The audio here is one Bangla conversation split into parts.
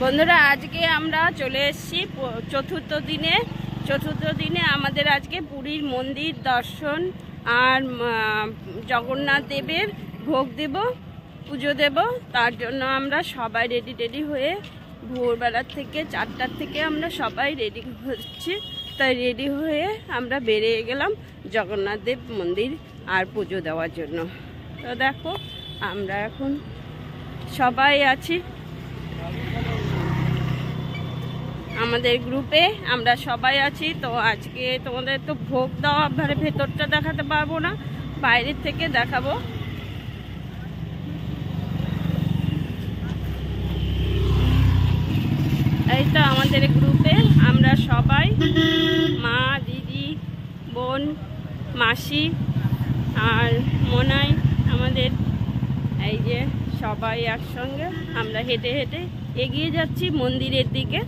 বন্ধুরা আজকে আমরা চলে এসেছি চতুর্থ দিনে আমাদের আজকে পুরীর মন্দির দর্শন আর জগন্নাথ দেবের ভোগ দেব, পুজো দেব। তার জন্য আমরা সবাই রেডি হয়ে ভোরবেলার থেকে 4টার থেকে আমরা সবাই রেডি হচ্ছি। তাই রেডি হয়ে আমরা বেরিয়ে গেলাম জগন্নাথ দেব মন্দির আর পুজো দেওয়ার জন্য। তো দেখো আমরা এখন সবাই আছি, আমাদের গ্রুপে আমরা সবাই আছি। তো আজকে তোমাদের তো ভোগ দেওয়া ভেতরটা দেখাতে পারবো না, বাইরের থেকে দেখাবো। এই তো আমাদের গ্রুপে আমরা সবাই, মা, দিদি, বোন, মাসি আর মনাই, আমাদের এই যে সবাই একসঙ্গে আমরা হেঁটে হেঁটে এগিয়ে যাচ্ছি মন্দিরের দিকে।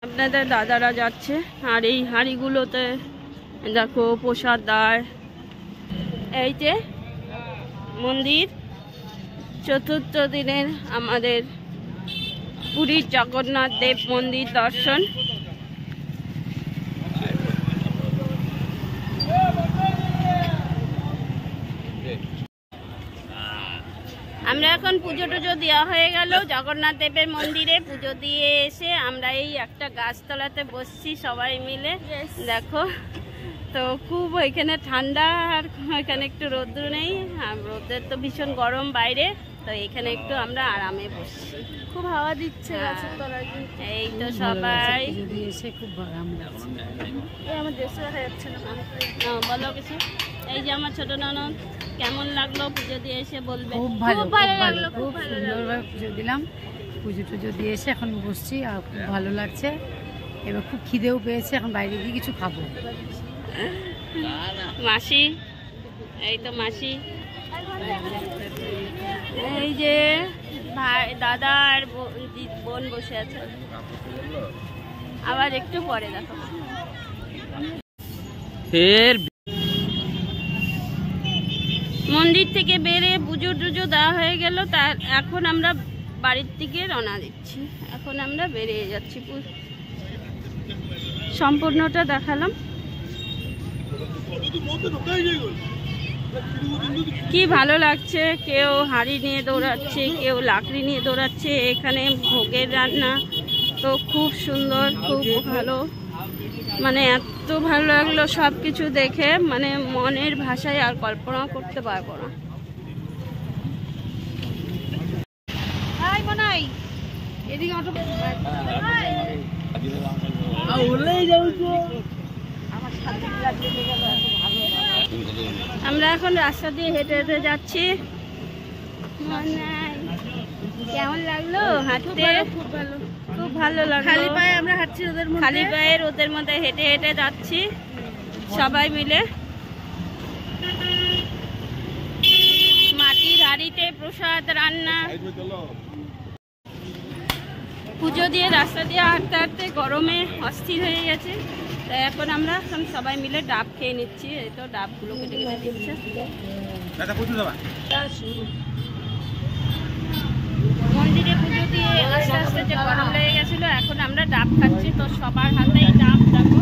আপনাদের দাদারা যাচ্ছে আর এই হাঁড়িগুলোতে দেখো প্রসাদ দেয়। এই যে মন্দির চতুর্থ দিনের আমাদের পুরীর জগন্নাথ দেব মন্দির দর্শন। আমরা এখন পুজো টুজো দেওয়া হয়ে গেল জগন্নাথ দেবের মন্দিরে। পুজো দিয়ে এসে আমরা এই একটা গাছতলাতে বসছি সবাই মিলে। দেখো তো খুব এখানে ঠান্ডা আর এখানে একটু রোদ্র নেই, রোদের তো ভীষণ গরম বাইরে, তো এখানে একটু আমরা আরামে বসছি, খুব হাওয়া দিচ্ছে গাছের তলায়। এই তো সবাই এসে খুব আরাম লাগছে। আমার ড্রেসে দেখা যাচ্ছে না, বলো কিছু। এই যে আমার ছোট ননদ, কেমন লাগলো পুজো দিয়ে এসে বলবে? খুব ভালো লাগলো, খুব সুন্দরভাবে পুজো দিলাম। পুজো টুজো দিয়ে এসে এখন বসছি আর খুব ভালো লাগছে। এবার খুব খিদেও পেয়েছে, এখন বাইরে গিয়ে কিছু খাবো। মাসি, এই তো মাসি, এই যে ভাই, দাদা আর বোন বসে আছে। আবার একটু পরে দেখো মন্দির থেকে বেরিয়ে পুজো টুজো দেওয়া হয়ে গেল। তার এখন আমরা বাড়ির দিকে রওনা দিচ্ছি। এখন আমরা বেরিয়ে যাচ্ছি, সম্পূর্ণটা দেখালাম। কি ভালো লাগছে, কেউ হাঁড়ি নিয়ে দৌড়াচ্ছে, কেউ লাকড়ি নিয়ে দৌড়াচ্ছে। এখানে ভোগের রান্না তো খুব সুন্দর, খুব ভালো, মানে এত ভালো লাগলো সব কিছু দেখে, মানে মনের ভাষায় আর কল্পনা করতে পারবো না। আমরা এখন রাস্তা দিয়ে হেঁটে হেঁটে যাচ্ছি। কেমন লাগলো হাঁটতে? খুব ভালো লাগলো। খালি পায়ে আমরা হাঁটছি, খালি পায়ে রোদের মধ্যে হেঁটে হেঁটে যাচ্ছি সবাই মিলে। মাটির হাঁড়িতে প্রসাদ রান্না। পুজো দিয়ে রাস্তা দিয়ে হাঁটতে হাঁটতে গরমে অস্থির হয়ে গেছে, তাই এখন আমরা সবাই মিলে ডাব খেয়ে নিচ্ছি। এই তো ডাবগুলো কেটে কেটে দিচ্ছে। মন্দিরে পুজো দিয়ে আস্তে আস্তে যে গরম লেগে গেছিল, এখন আমরা ডাব খাচ্ছি। তো সবার হাতেই ডাব। দেখো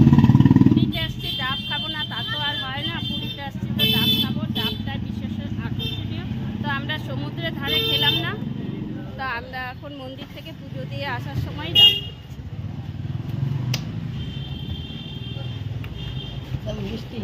পুরীতে আসছি, ডাব খাবো না তা তো আর হয় না। পুরীতে আসছি তো ডাব খাবো, ডাবটা বিশেষ আকর্ষণীয়। তো আমরা সমুদ্রের ধারে খেলাম না, তো আমরা এখন মন্দির থেকে পুজো দিয়ে আসার সময় ডাব। মিষ্টি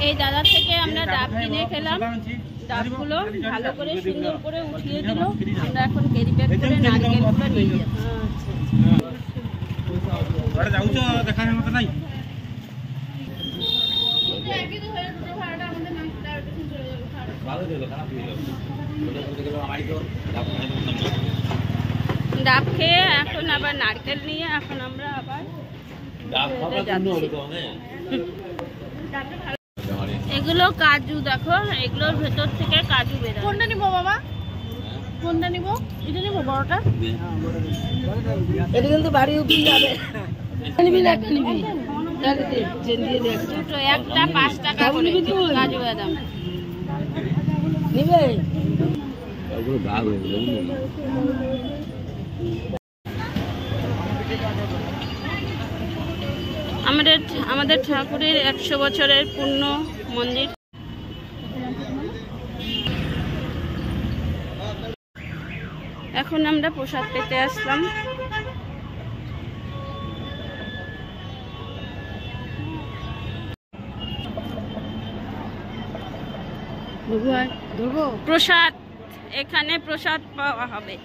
এই দাদার থেকে আমরা ডাব কিনে খেলাম। ডাবগুলো ভালো করে সুন্দর করে উঠিয়ে দিল। আমরা এখন ক্যারি ব্যাগ করে নারকেলগুলো নিয়ে যাবো। ডাব খেয়ে এখন আবার নারকেল নিয়ে এখন আমরা আবার যাচ্ছি। এগুলো কাজু, দেখো এগুলোর ভেতর থেকে কাজু বেরোয়। কোনটা নিবো বাবা? কোনটা নিবো? এটা নিবো বড়টা? এটা কিন্তু বাড়ি উপরে যাবে। নিবি না একটা নিবি? দুটো, একটা 5 টাকা করে কাজু বাদাম নিবে? আমাদের ঠাকুরের 100 বছরের পূর্ণ মন্দির। এখন আমরা প্রসাদ পেতে আসলাম। প্রসাদ, এখানে প্রসাদ পাওয়া হবে।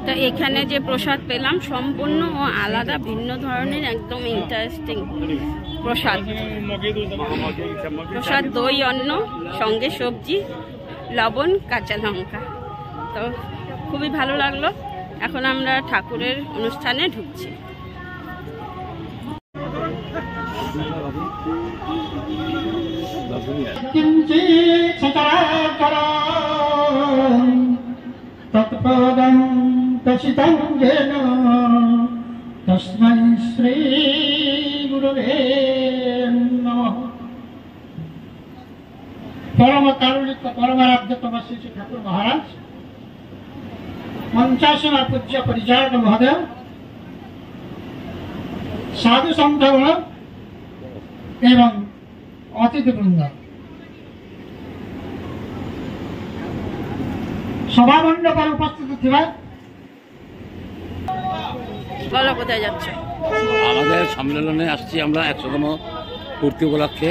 তো এখানে যে প্রসাদ পেলাম সম্পূর্ণ ও আলাদা, ভিন্ন ধরনের, একদম ইন্টারেস্টিং প্রসাদ। প্রসাদ দই অন্ন, সঙ্গে সবজি, লবণ, কাঁচা লঙ্কা। তো খুবই ভালো লাগলো। এখন আমরা ঠাকুরের অনুষ্ঠানে ঢুকছি। তৎপদং তচিতং যেন তস্मै শ্রী গুরুবে নমঃ। পরম কারুণিক পরমারাধ্য তপস্বী শ্রী ঠাকুর মহারাজ, মঞ্চাসন পূজ্য পরিচারক মহোদয়, সাধু সন্থগণ এবং অতিথিবৃন্দ, সভামণ্ডপে উপস্থিত ছিলেন। বলো কোথায় যাচ্ছে? আমাদের সম্মেলনে আসছি আমরা 100তম পূর্তি উপলক্ষে।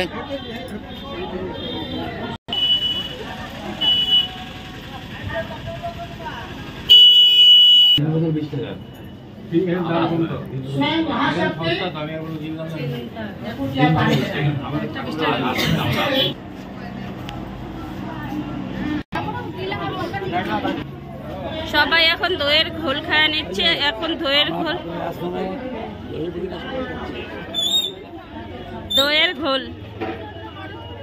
সবাই এখন দইয়ের ঘোল খায় নিচ্ছে। এখন দইয়ের ঘোল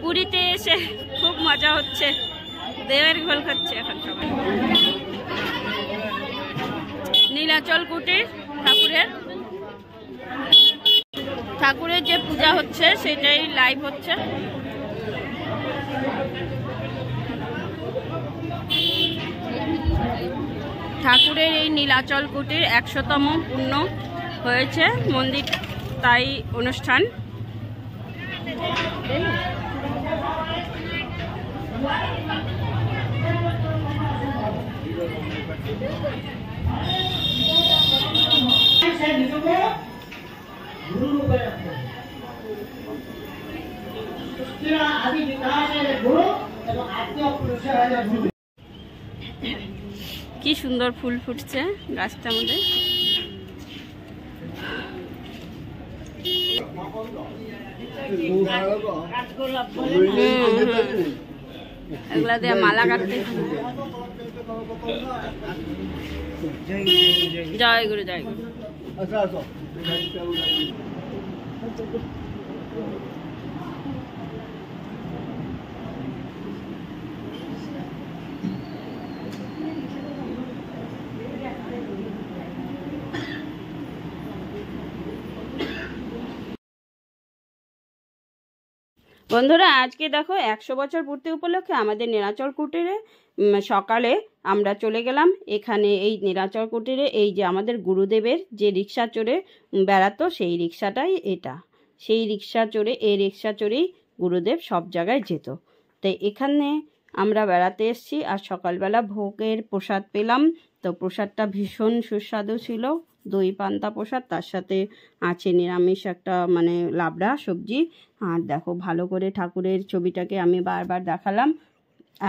পুরীতে এসে খুব মজা হচ্ছে। দইয়ের ঘোল খাচ্ছে এখন সবাই। নীলাচল কুটির ঠাকুরের যে পূজা হচ্ছে সেটাই লাইভ হচ্ছে। ঠাকুরের এই নীলাচল কুটির 100তম পূর্ণ হয়েছে মন্দির, তাই অনুষ্ঠান। কি সুন্দর ফুল ফুটছে গাছটার মধ্যে। এগুলা দিয়ে মালা কাটতে। জয় গুরু, জয় গুরু। বন্ধুরা, আজকে দেখো 100 বছর পূর্তি উপলক্ষে আমাদের নীলাচল কুটিরে সকালে আমরা চলে গেলাম এখানে এই নীলাচল কুটিরে। এই যে আমাদের গুরুদেবের যে রিক্সা চড়ে বেড়াতো সেই রিক্সাটাই এটা। সেই রিক্সা চড়ে এই রিক্সা চড়েই গুরুদেব সব জায়গায় যেত। তাই এখানে আমরা বেড়াতে এসেছি আর সকালবেলা ভোগের প্রসাদ পেলাম। তো প্রসাদটা ভীষণ সুস্বাদু ছিল, দই পান্তা প্রসাদ, তার সাথে আছে নিরামিষ একটা মানে লাবড়া সবজি। আর দেখো ভালো করে ঠাকুরের ছবিটাকে আমি বারবার দেখালাম।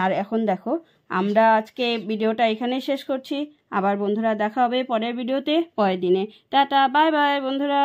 আর এখন দেখো আমরা আজকে ভিডিওটা এখানেই শেষ করছি। আবার বন্ধুরা দেখা হবে পরের ভিডিওতে পরের দিনে। টাটা, বাই বাই বন্ধুরা।